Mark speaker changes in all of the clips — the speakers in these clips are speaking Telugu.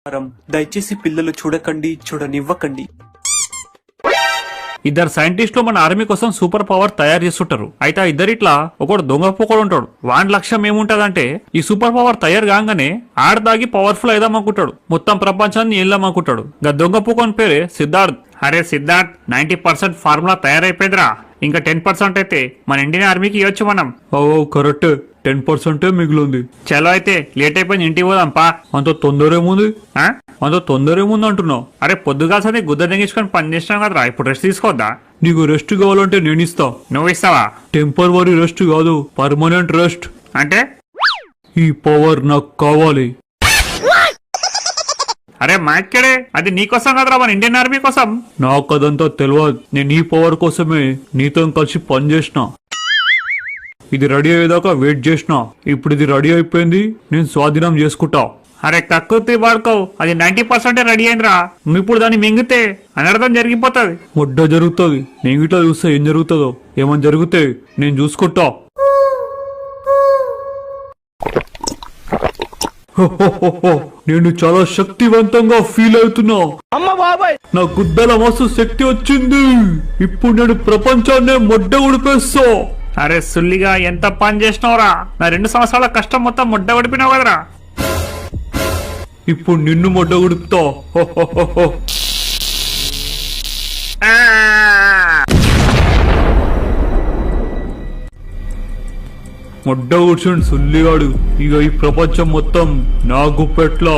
Speaker 1: దయచేసి పిల్లలు చూడకండి, చూడనివ్వకండి.
Speaker 2: ఇద్దరు సైంటిస్టులు మన ఆర్మీ కోసం సూపర్ పవర్ తయారు చేస్తుంటారు. అయితే ఆ ఇద్దరిట్లా ఒకడు దొంగ పోకడు ఉంటాడు. వాడి లక్ష్యం ఏముంటదంటే ఈ సూపర్ పవర్ తయారు కాగానే ఆడదాగి పవర్ఫుల్ అయిదామనుకుంటాడు. మొత్తం ప్రపంచాన్ని ఏళ్దామనుకుంటాడు. గా దొంగ పోకని పేరే సిద్ధార్థ్. అరే సిద్ధార్థ్, 90% ఫార్ములా తయారైపోయిందిరా. ఇంకా 10% అయితే మన ఇండియన్ ఆర్మీకి ఇవ్వచ్చు మనం.
Speaker 3: ఓ కరెక్ట్, 10% మిగిలింది.
Speaker 2: చలో అయితే లేట్ అయిపోయింది, ఇంటికి పోదాంపా.
Speaker 3: అంత తొందర ఏముంది?
Speaker 2: ఆ?
Speaker 3: అంత తొందర ఏముంది అంటున్నావు?
Speaker 2: అరే పొద్దుగా సరే గుద్ద తెగించుకొని పని చేసినాం కదరా, ఇప్పుడు రెస్ట్ తీసుకోవద్దా?
Speaker 3: నీకు రెస్ట్ కావాలంటే నేను ఇస్తా.
Speaker 2: నువ్వు ఇస్తావా?
Speaker 3: టెంపరవరీ రెస్ట్ కాదు, పర్మనెంట్ రెస్ట్.
Speaker 2: అంటే
Speaker 3: ఈ పవర్ నాకు కావాలి.
Speaker 2: అరే మాక్కడే, అది నీకోసం కదరా, మన ఇండియన్ ఆర్మీ కోసం.
Speaker 3: నాకు అదంతా తెలియదు. నేను ఈ పవర్ కోసమే నీతో కలిసి పని చేసిన. ఇది రెడీ అయ్యేదాకా వెయిట్ చేసిన. ఇప్పుడు ఇది రెడీ అయిపోయింది, నేను స్వాధీనం చేసుకుంటా.
Speaker 2: అరే కక్కుర్తి వాడుకో, అది 90% రెడీ అయిందిరా. నువ్వు ఇప్పుడు దాన్ని మింగితే అనర్థం జరిగిపోతుంది.
Speaker 3: మొడ్డ జరుగుతుంది. నేను ఇట్లా చూస్తే ఏం జరుగుతుందో, ఏమని జరిగితే నేను చూసుకుంటా. నేను చాలా శక్తివంతంగా ఫీల్ అవుతున్నా. నా గుద్దల మస్తు శక్తి వచ్చింది. ఇప్పుడు నేను ప్రపంచాన్నే మొడ్డ ఉడిపేస్తా.
Speaker 2: అరే సుల్లిగా ఎంత పని చేసినావురా. నా 2 సంవత్సరాల కష్టం మొత్తం ముడ్డ పడిపోయినావు కదరా.
Speaker 3: ఇప్పుడు నిన్ను మొడ్డ ఉడుపుతా. మొడ్డ కూర్చొని సుల్లిగాడు. ఇక ఈ ప్రపంచం మొత్తం నా గుప్పెట్లో.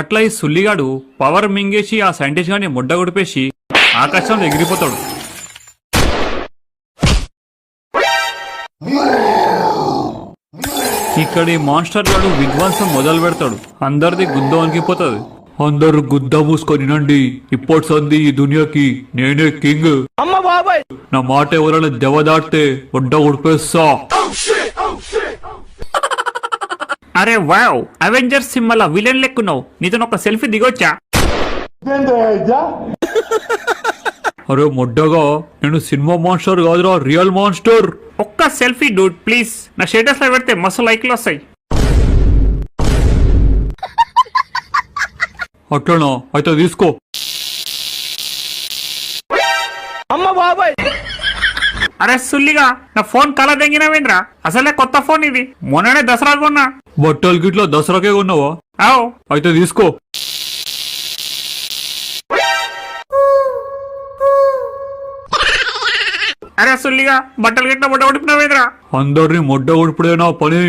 Speaker 2: అట్లా ఈ సుల్లిగాడు పవర్ మింగేసి ఆ సైంటిస్ట్ గాని ముడ్డ గుడిపేసి ఆకాశంలో ఎగిరిపోతాడు. ఇక్కడ ఈ మాన్స్టర్ గాడు విధ్వంసం మొదలు పెడతాడు. అందరిది గుద్ద వణికిపోతుంది.
Speaker 3: అందరూ గుద్ద మూసుకొని నండి. ఇప్పటి సంది ఈ దునియాకి నేనే కింగ్. నా మాట ఎవరైనా దెవ దాటితే మొడ్డ ఉడిపేస్తా.
Speaker 2: అరే వావ్, అవెంజర్స్ సినిమాలో విలన్ లెక్కున్నావు. నీతో ఒక సెల్ఫీ దిగొచ్చా?
Speaker 3: అరే మొడ్డగా, నేను సినిమా మాన్స్టర్ కాదురా, రియల్ మాన్స్టర్.
Speaker 2: ఒక్క సెల్ఫీ డూడ్ ప్లీజ్. నా స్టేటస్ లో పెడితే మస్తు లైక్లు వస్తాయి.
Speaker 3: అట్లనా, అయితే తీసుకో.
Speaker 2: అరే సుల్లిగా, నా ఫోన్ కల దెంగినవేంద్రా? అసలే కొత్త ఫోన్ ఇది, మొన్ననే దసరా కొన్నా.
Speaker 3: బట్టలు గిట్లా దసరాకే కొన్నావా?
Speaker 2: ఆవ్.
Speaker 3: అయితే తీసుకో.
Speaker 2: అరే సుల్లిగా, బట్టలు గిట్ల బుట్ట ఉడిపినవేంద్రా?
Speaker 3: అందరినీ మొడ్డ ఉడిపడే నా పని.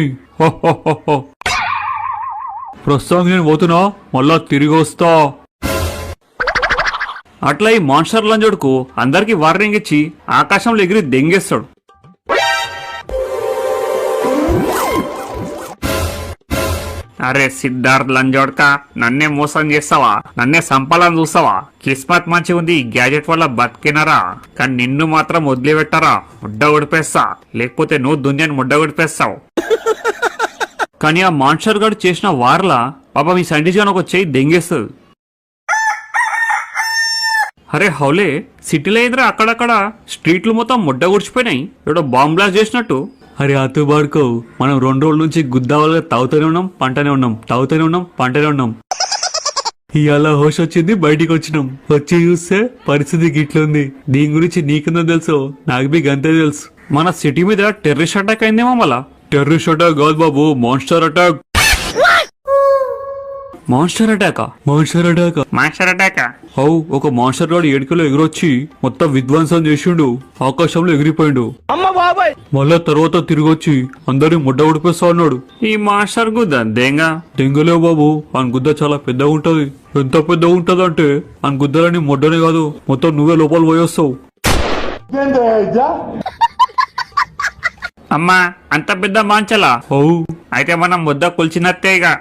Speaker 3: ప్రస్తుతానికి నేను పోతున్నా, మళ్ళా తిరిగి వస్తా.
Speaker 2: అట్లా ఈ మాన్స్టర్ లంజోడుకు అందరికి వార్నింగ్ ఇచ్చి ఆకాశంలో ఎగిరి దెంగేస్తాడు. అరే సిద్ధార్థ్ లంజోడ్కా, నన్నే మోసం చేస్తావా? నన్నే సంపాలని చూస్తావా? కిస్మత్ మంచి ఉంది, గ్యాజెట్ వల్ల బతికినరా. కానీ నిన్ను మాత్రం వదిలిపెట్టరా. ముడ్డ ఉడిపేస్తా, లేకపోతే నువ్వు దునియాని ముడ్డ ఉడిపేస్తావు. కానీ ఆ మాన్స్టర్ గారు చేసిన వార్లా పాపం ఈ సైంటిస్ట్ గాని ఒక చెయ్యి దెంగేస్తుంది. అరే హౌలే, సిటీలో ఎదురా అక్కడక్కడ స్ట్రీట్లు మొత్తం ముడ్డ గుడిచిపోయినాయి. ఏడో బాంబ్ బ్లాస్ట్ చేసినట్టు.
Speaker 3: అరే అతు బాడుకో, మనం 2 రోజుల నుంచి గుద్దావాళ్ళగా తాగుతూనే ఉన్నాం, పంటనే ఉన్నాం, తాగుతూనే ఉన్నాం, పంటనే ఉన్నాం. ఇవాళ హోష్ వచ్చింది, బయటికి వచ్చినాం. వచ్చి చూస్తే పరిస్థితి గిట్లుంది. దీని గురించి నీకెందో తెలుసు, నాకు బి గంతే తెలుసు.
Speaker 2: మన సిటీ మీద టెర్రరిస్ట్ అటాక్ అయిందేమో. మళ్ళా
Speaker 3: టెర్రరిస్ట్ అటాక్ కాదు బాబు, మాన్స్టర్ అటాక్.
Speaker 2: మాన్స్టర్ అటాకా?
Speaker 3: Monster attack.
Speaker 2: మాన్స్టర్ అటాకా?
Speaker 3: అవు, ఒక మాన్స్టర్ గాడు 7 కిలో ఎగిరొచ్చి మొత్తం విధ్వంసం చేసిండు. ఆకాశంలో ఎగిరిపోయిండు. మళ్ళా తర్వాత తిరిగొచ్చి అందరినీ ముడ్డ ఉడిపేస్తా అన్నాడు.
Speaker 2: ఈ మాన్స్టర్ గుద్ద దెంగ
Speaker 3: దెంగలేవు బాబు, ఆయన గుద్ద చాలా పెద్దగా ఉంటది. ఎంత పెద్దగా ఉంటది అంటే ఆయన గుద్దలని ముడ్డనే కాదు, మొత్తం నువ్వే లోపల పోయేస్తావు.
Speaker 2: అమ్మా, అంత పెద్ద మాంచలా?
Speaker 3: అవు,
Speaker 2: అయితే మనం ముద్ద కొల్చినత్తేగా.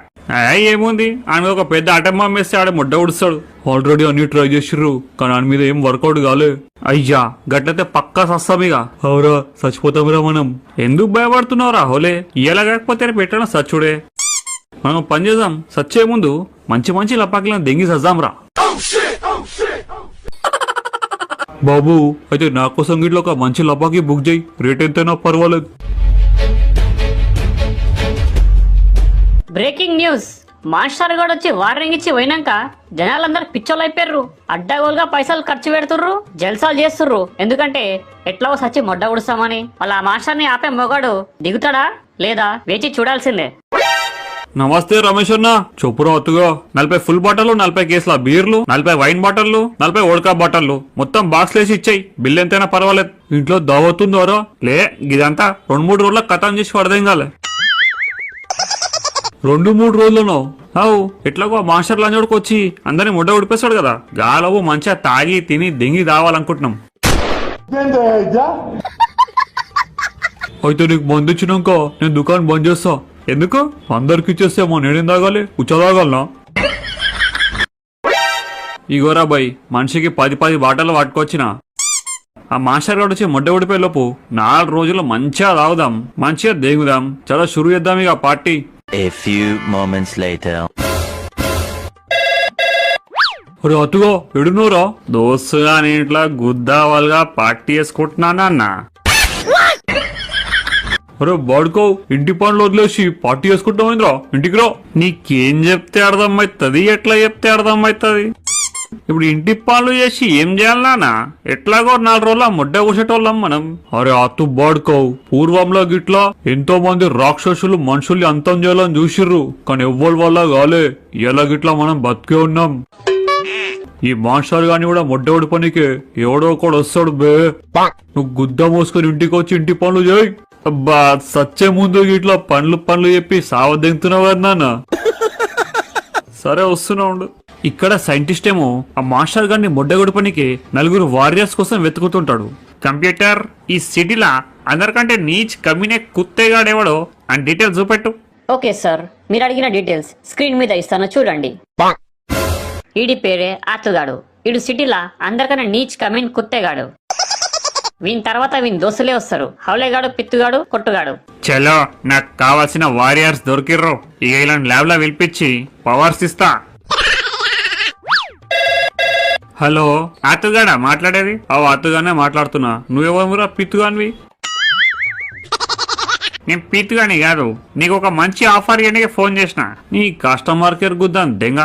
Speaker 2: ఏముంది, ఆయన ఒక పెద్ద అటమ్మ వేస్తే ఆడ ముడ్డ ఉడుస్తాడు.
Speaker 3: ఆల్రెడీ అన్ని ట్రై చేసిర్రు, కానీ ఆయన మీద ఏం వర్కౌట్ కాలే.
Speaker 2: అయ్యా, గట్లయితే పక్కా సస్తామిగా.
Speaker 3: అవురా, చచ్చిపోతాంరా మనం.
Speaker 2: ఎందుకు భయపడుతున్నావురా హోలే? ఇయ్యాల కాకపోతే పెట్టడం సచ్చుడే. మనం పని చేద్దాం, సచ్చే ముందు మంచి మంచి లపాకిలను దెంగి సద్దాంరా.
Speaker 3: బాబు, అయితే నా కోసం గిట్ల ఒక మంచి లపాకి బుక్ చేయి. రేట్ ఎంతైనా పర్వాలేదు.
Speaker 4: బ్రేకింగ్ న్యూస్, మాస్టర్ గారు వచ్చి వార్నింగ్ ఇచ్చి పోయినాక జనాలందరూ పిచ్చోళ్ళు అయిపోయారు. అడ్డగోలుగా పైసలు ఖర్చు పెడుతుర్రు, జల్సాలు చేస్తుర్రు. ఎందుకంటే ఎట్లా సచ్చి మొడ్డ ఉడుస్తామని. వాళ్ళ ఆ మాస్టర్ని ఆపే మొగాడు దిగుతాడా లేదా వేచి చూడాల్సిందే.
Speaker 3: నమస్తే రమేష్ అన్న. చెప్పురా అత్తుగా. 40 ఫుల్ బాటలు, 40 కేసుల బీర్లు, 40 వైన్ బాటలు, 40 ఓడకా బాటలు మొత్తం బాక్స్ లేసి ఇచ్చాయి. బిల్ ఎంతైనా పర్వాలేదు. ఇంట్లో దావతుందోరా? లే, ఇదంతా 2-3 రోజుల కథం చేసి పడదేం కాలే. 2-3 రోజులను అవు ఎట్లాగో మాస్టర్ లంచోడికి వచ్చి అందరినీ ముడ్డ ఉడిపేస్తాడు కదా. గాలవు మంచిగా తాగి తిని దెంగి దావాలనుకుంటున్నాం. అయితే నీకు మందు ఇచ్చినాక నేను దుకాణం బంద్ చేస్తా. ఎందుకు? అందరికి ఇచ్చేస్తేమో నేనేం తాగాలి? ఉచ్చ తాగాలనా? ఇగోరా బాయ్, మనిషికి 10 బాటలు పట్టుకొచ్చిన. ఆ మాస్టర్ గారు వచ్చి మొడ్డ ఊడిపోయే లోపు 4 రోజులు మంచిగా తాగుదాం, మంచిగా దేగుదాం. చాలా షురు చేద్దాం ఇక party.
Speaker 5: A few moments later.
Speaker 3: అరే అతుగా ఎడునోరా? దోస్తుగా నేను ఇట్లా గుద్దావాలుగా పార్టీ చేసుకుంటున్నానన్నా. అరే బాడుకో, ఇంటి పనులు వదిలేసి పార్టీ చేసుకుంటామైందిరా. ఇంటికి రా. నీకేం చెప్తే అర్థమవుతుంది, ఎట్లా చెప్తే అర్థమవుతుంది? ఇప్పుడు ఇంటి పనులు చేసి ఏం చేయాలనా? ఎట్లాగో 4 రోజుల ముడ్డ కూసేటోళ్ళం మనం. అరే అతు బాడుకోవు, పూర్వంలో గిట్లా ఎంతో మంది రాక్షసులు మనుషుల్ని అంతం చేయాలని చూసిర్రు, కానీ ఎవ్వరి వల్ల కాలే. ఇలా గిట్లా మనం బతికే ఉన్నాం. ఈ మాస్టర్ గాని కూడా మొడ్డ ఓడిపోనికే ఎవడో ఒకడు వస్తాడు బే. నువ్వు గుద్ద మోసుకొని ఇంటికి వచ్చి ఇంటి పనులు చేయి. అబ్బా సచ్చే ముందు ఇట్లా పనులు చెప్పి సావదెంగుతున్నావు కదా నాన్న. సరే వస్తున్నా ఉండు. ఇక్కడ సైంటిస్ట్ ఏమో ఆ మాస్టర్ గారిని మొడ్డగొడుపనికి 4 వారియర్స్ కోసం వెతుకుతుంటాడు. కంప్యూటర్, ఈ సిటీలా అందరికంటే నీచ్ కమ్యూనే కుత్తేగాడేవాడో అని డీటెయిల్స్ చూపెట్టు.
Speaker 4: ఓకే సార్, మీరు అడిగిన డీటెయిల్స్ స్క్రీన్ మీద ఇస్తాను చూడండి. ఈడి పేరే ఆతుగాడు. ఈడు సిటీలా అందరికన్నా నీచ్ కమీన్ కుత్తేగాడు. వీని తర్వాత వీని దోస్తులే వస్తారు. హౌలేగాడు, పిత్తుగాడు, కొట్టుగాడు.
Speaker 2: చలో, నాకు కావాల్సిన వారియర్స్ దొరికిర్రు. ఇక ఇలా ల్యాబ్ లో పిలిపించి పవర్స్ ఇస్తా. హలో, ఆతుగాడా మాట్లాడేది? ఆతుగానే మాట్లాడుతున్నా. నువ్వెవరురా పిత్తుగానివి? నేను పిత్తుగాని కాదు, నీకు ఒక మంచి ఆఫర్ ఇవ్వడానికి ఫోన్ చేసిన. నీ కస్టమర్ కేర్ గుద్దాను దెంగ.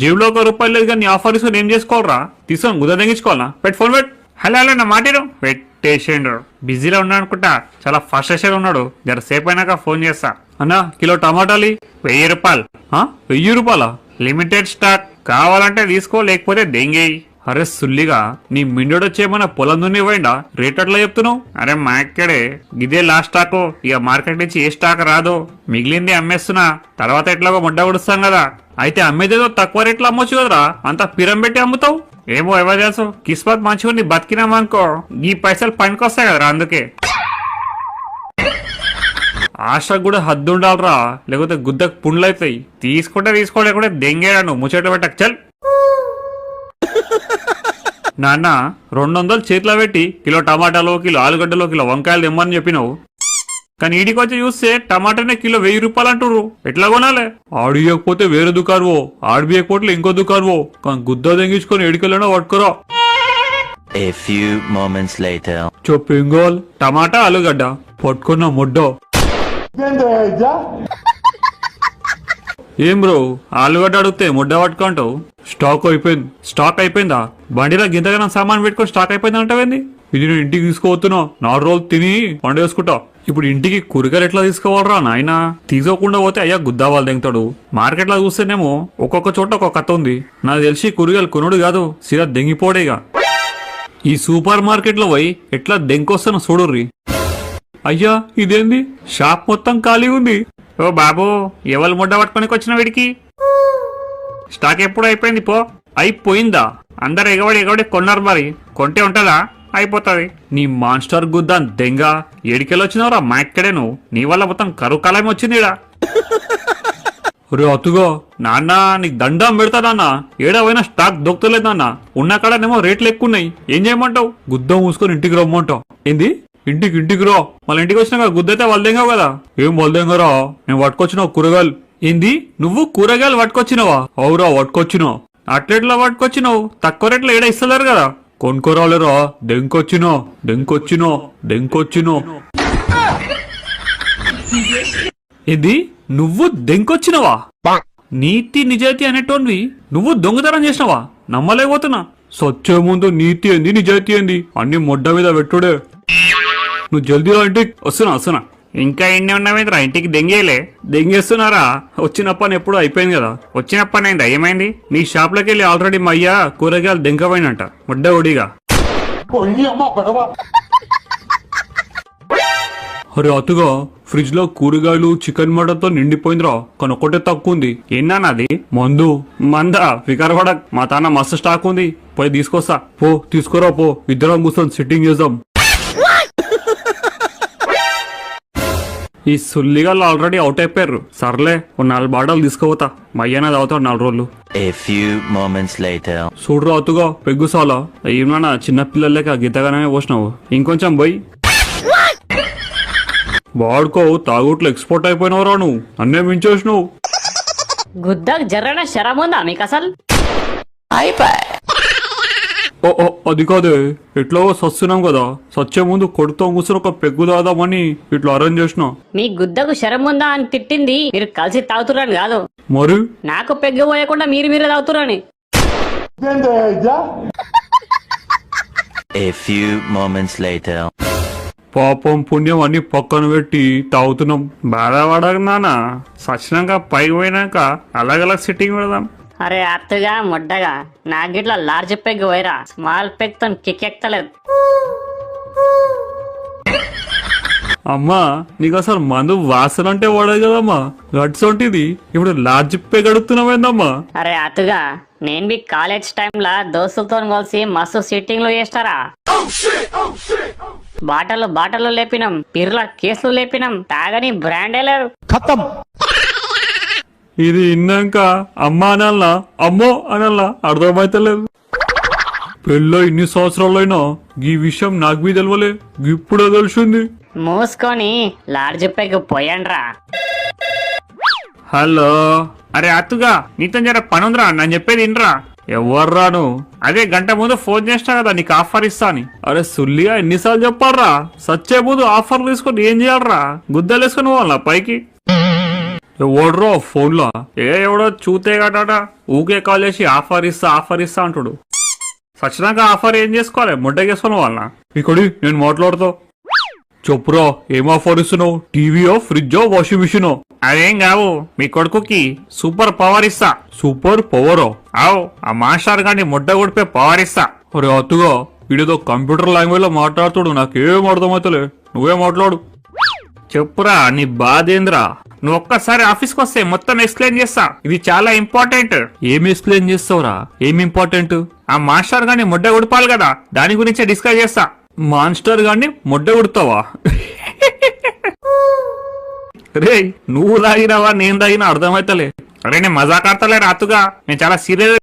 Speaker 2: జీవులో ₹1 లేదు కానీ నీ ఆఫర్ తీసుకొని ఏం చేసుకోవాలరా? తీసుకొని గుద్ద దెంగించుకోవాలా? పెట్టి ఫోన్ పెట్టు. హలో హలో, నా మాటిరు. పెట్టేసిండు. బిజీలో ఉన్నాడు అనుకుంటా, చాలా ఫస్ట్రేషన్ ఉన్నాడు. జర సేపు అయినాక ఫోన్ చేస్తా.
Speaker 3: అన్నా కిలో టమాటాలి
Speaker 2: ₹1000.
Speaker 3: 1000 రూపాయలా?
Speaker 2: లిమిటెడ్ స్టాక్, కావాలంటే తీసుకో, లేకపోతే దెంగేయి.
Speaker 3: అరే సుల్లిగా, నీ మిండోడొచ్చేమన్నా పొలం దున్ని పోయిండా? రేట్ అట్లా చెప్తున్నావు?
Speaker 2: అరే మా ఇక్కడే ఇదే లాస్ట్ స్టాక్. ఇక మార్కెట్ నుంచి ఏ స్టాక్ రాదు. మిగిలింది అమ్మేస్తున్నా. తర్వాత ఎట్లాగో ముడ్డ ఉడుస్తాం కదా.
Speaker 3: అయితే అమ్మేదేదో తక్కువ రేట్లో అమ్మొచ్చు కదరా, అంతా పిరం పెట్టి అమ్ముతావు.
Speaker 2: ఏమో ఎవరు తెలుసు, కిస్మత్ మంచిగా ఉంది, బతికినామనుకో ఈ పైసలు పనికొస్తాయి కదరా. అందుకే
Speaker 3: ఆశకు కూడా హద్దు ఉండాలరా, లేకపోతే గుద్దకు పుండ్లు అవుతాయి.
Speaker 2: తీసుకో లేకుంటే దెంగేరాను ముచ్చట్లు పెట్టకు. చల్
Speaker 3: నాన్న 200 చేతిలో పెట్టి కిలో టమాటాలు, కిలో ఆలుగడ్డలు, కిలో వంకాయలు తెమ్మని చెప్పినావు. కానీ ఈడికి వచ్చి చూస్తే టమాటానే కిలో ₹1000 అంటుర్రు. ఎట్లా కొనాలే? ఆడియకపోతే వేరే దుకాణం, ఆడియకపోతే ఇంకో దుకాణం. కానీ గుద్ద తెంగించుకొని ఎడికెళ్ళినా పట్టుకురా.
Speaker 5: A few moments later.
Speaker 3: చెప్పు ఏం కావాలి? టమాటా, ఆలుగడ్డ పట్టుకున్నా ముడ్డ. ఏం బ్రో, ఆలుగడ్డ అడిగితే ముడ్డ పట్టుకుంటావు? స్టాక్ అయిపోయిందా? బండిలో గింతగానం సామాన్ పెట్టుకొని స్టాక్ అయిపోయింది అంటావేంది? ఇది నేను ఇంటికి తీసుకుపోతున్నా. 4 రోజులు తిని పండేసుకుంటా. ఇప్పుడు ఇంటికి కూరగాయలు ఎట్లా తీసుకోవాలరా నాయనా? తీసుకోకుండా పోతే అయ్యా గుద్దావాళ్ళు దింగుతాడు. మార్కెట్ లో చూస్తేనేమో ఒక్కొక్క చోట ఒక్కొక్క కథ ఉంది. నాకు తెలిసి కూరగాయలు కొనుడు కాదు, సీదా దెంగిపోడేగా. ఈ సూపర్ మార్కెట్ లో పోయి ఎట్లా దెంకొస్తానో చూడుర్రి. అయ్యా ఇదేంది, షాప్ మొత్తం ఖాళీ ఉంది.
Speaker 2: ఓ బాబు, ఎవరు ముడ్డ పట్టుకొని వచ్చిన వీడికి? స్టాక్ ఎప్పుడు అయిపోయింది పో.
Speaker 3: అయిపోయిందా?
Speaker 2: అందరు ఎగబడి కొన్నారు. మరి కొంటే ఉంటదా? అయిపోతుంది.
Speaker 3: నీ మాన్స్టర్ గుద్దా దెంగ, ఏడికెళ్ళొచ్చినవరా? మా ఇక్కడే నువ్వు. నీ వల్ల మొత్తం కరువు కాలం వచ్చింది ఈడ. రే అతుగా, నాన్న నీకు దండం పెడతా నాన్న. ఏడవైనా స్టాక్ దొక్కుతలేదు నాన్న. ఉన్న కాడనేమో రేట్లు ఎక్కువ ఉన్నాయి. ఏం చేయమంటావు? గుద్ద మూసుకొని ఇంటికి రమ్మంటావు. ఏంది? ఇంటికి రా. మళ్ళీ ఇంటికి వచ్చినాక గుద్దైతే వల్దెంగావు కదా. ఏం వల్దెంగరా? నేను పట్టుకొచ్చినావు కూరగాయలు. ఏంది? నువ్వు కూరగాయలు పట్టుకొచ్చినావా? అవురా పట్టుకొచ్చినావు. అట్లెట్లా పట్టుకొచ్చినావు? తక్కువ రేట్లో ఏడ ఇస్తలేరు కదా. కొనుక్కోరాలేరా? దెంకొచ్చినో. ఏంది? నువ్వు దెంకొచ్చినవా? నీతి నిజాయితీ అనేటోన్వి నువ్వు దొంగతనం చేసినవా? నమ్మలేకపోతున్నా. సచ్చే ముందు నీతి ఏంది నిజాయితీ ఏంది అన్ని మొడ్డ మీద పెట్టుడే. నువ్వు జల్దీ రా ఇంటికి. వస్తున్నా.
Speaker 2: ఇంకా ఎన్ని ఉన్నావేంద్రా ఇంటికి దెంగేలే?
Speaker 3: దెంగేస్తున్నారా? వచ్చిన పని ఎప్పుడు అయిపోయింది కదా.
Speaker 2: వచ్చిన పని అయిందా? ఏమైంది?
Speaker 3: నీ షాప్లోకి వెళ్ళి ఆల్రెడీ మా అయ్య కూరగాయలు దెంకపోయినంట మొడ్డ ఒడిగా. అరే అతుగా ఫ్రిడ్జ్ లో కూరగాయలు చికెన్ మటన్ తో నిండిపోయిందిరా, కానీ ఒక్కటే తక్కువ ఉంది.
Speaker 2: ఏందన్నది?
Speaker 3: మందు. మందా వికారపడ, మా తాన మస్తు స్టాక్ ఉంది, పోయి తీసుకొస్తా. పో తీసుకురా పో, ఇద్దరం కూర్చొని సిట్టింగ్ చేద్దాం. ఈ సుల్లిగాళ్ళు ఆల్రెడీ అవుట్ అయిపోయారు. సర్లే ఓ 4 బాటలు తీసుకుపోతా, మా అయ్యనే తాగుతాడు 4 రోజులు.
Speaker 5: A few moments later.
Speaker 3: చూడరా అతుగా పెగ్గుసాలా ఏమన్నా చిన్న పిల్లలకి ఆ గీతగానే పోసినావు. ఇంకొంచెం పోయి వాడుకో. తాగుట్లు ఎక్స్పోర్ట్ అయిపోయినవరా నువ్వు, అన్నే మించేసినావు.
Speaker 4: గుద్దకు జర్రన శరం ఉందా మీకు అసలు?
Speaker 3: ఓ అది కాదే, ఎట్లా సస్తున్నాం కదా, సచ్చే ముందు కొడుతో కూర్చొని ఒక పెగ్గు దాదామని ఇట్లా అరేంజ్ చేసినా.
Speaker 4: మీ గుద్దకు శరం ఉందా అని తిట్టింది మీరు కలిసి తాగుతురని కాదు,
Speaker 3: మరి
Speaker 4: నాకు పెగ్గు పోయకుండా మీరే తాగుతురని.
Speaker 5: A few moments later.
Speaker 3: పాపం పుణ్యం అన్ని పక్కన పెట్టి తాగుతున్నాం.
Speaker 2: బాధపడక నాన్న, సచ్చినాక పైకి పోయినాక అలగలగ్ సిట్టింగ్ పెడదాం.
Speaker 4: అరే అత్తగా మొడ్డగా నాకు గిట్లా లార్జ్ పెగ్ పోయిరా, స్మాల్ పెగ్ తో కిక్కెక్కలేదు.
Speaker 3: అమ్మా నీకు అసలు మందు వాసన అంటే వాడదు కదమ్మా, గట్స్ ఉంటిది ఇప్పుడు లార్జ్ పే గడుపుతున్నామేందమ్మా.
Speaker 4: అరే అతుగా నేను మీ కాలేజ్ టైంలా దోస్తులతో కలిసి మస్తు సిట్టింగ్లు చేస్తారా. బాటలు లేపినాం, పిర్ల కేసులు లేపినాం, తాగని బ్రాండే లేదు.
Speaker 3: ఇది ఇన్నాక అమ్మా అనల్లా అమ్మో అనల్లా అర్థమైతలేదు. పెళ్ళో ఇన్ని సంవత్సరాలైనా ఈ విషయం నాకు మీ తెలవలే, ఇప్పుడే తెలిసింది.
Speaker 4: మూసుకొని లార్జ్ పెగ్ పోయండ్రా.
Speaker 2: హలో, అరే అత్తుగా నీతో జర పనుందిరా, నేను చెప్పేది ఇన్రా.
Speaker 3: ఎవర్రాను?
Speaker 2: అదే గంట ముందు ఫోన్ చేసినా కదా నీకు ఆఫర్ ఇస్తా అని.
Speaker 3: అరే సుల్లిగా ఎన్నిసార్లు చెప్పాలరా, సచ్చే ముందు ఆఫర్ తీసుకొని ఏం చేయాలరా, గుద్దలేసుకుని పోవాలా పైకి. ఎవడ్రో ఫోన్లో ఎవడో చూతే కట ఊకే కాల్ చేసి ఆఫర్ ఇస్తా అంటాడు. సచ్చినాక ఆఫర్ ఏం చేసుకోవాలి, ముడ్డకేసుకుని వాళ్ళ. ఇక్కడి నేను మాట్లాడుతా. చెప్పురా ఏం ఆఫర్ ఇస్తున్నావు? టీవీయో, ఫ్రిడ్జో, వాషింగ్ మిషనో?
Speaker 2: అదేం కావు, మీ కొడుకుకి సూపర్ పవర్ ఇస్తా.
Speaker 3: సూపర్ పవరా?
Speaker 2: ఆవు, ఆ మాస్టర్ గాని ముడ్డ కొడిపే పవర్ ఇస్తా.
Speaker 3: అరే అతుగా వీడితో కంప్యూటర్ లాంగ్వేజ్ లో మాట్లాడుతాడు, నాకేం అర్థమవుతలే, నువ్వే మాట్లాడు.
Speaker 2: చెప్పురా నీ బాధేంద్రా. నువ్వు ఒక్కసారి ఆఫీస్కి వస్తే మొత్తం ఎక్స్ప్లెయిన్ చేస్తా, ఇది చాలా ఇంపార్టెంట్.
Speaker 3: ఏం ఎక్స్ప్లెయిన్ చేస్తావురా? ఏం ఇంపార్టెంట్?
Speaker 2: ఆ మాస్టర్ గాని ముడ్డ కొడిపాలి కదా, దాని గురించే డిస్కస్ చేస్తా.
Speaker 3: మాన్స్టర్ గాని ముడ్డ కొడతావా?
Speaker 2: రే నువ్వు తాగినావా నేను తాగినా అర్థమైతలే. అరే నేను మజాక్ ఆడతలే రాతుగా, నేను చాలా సీరియస్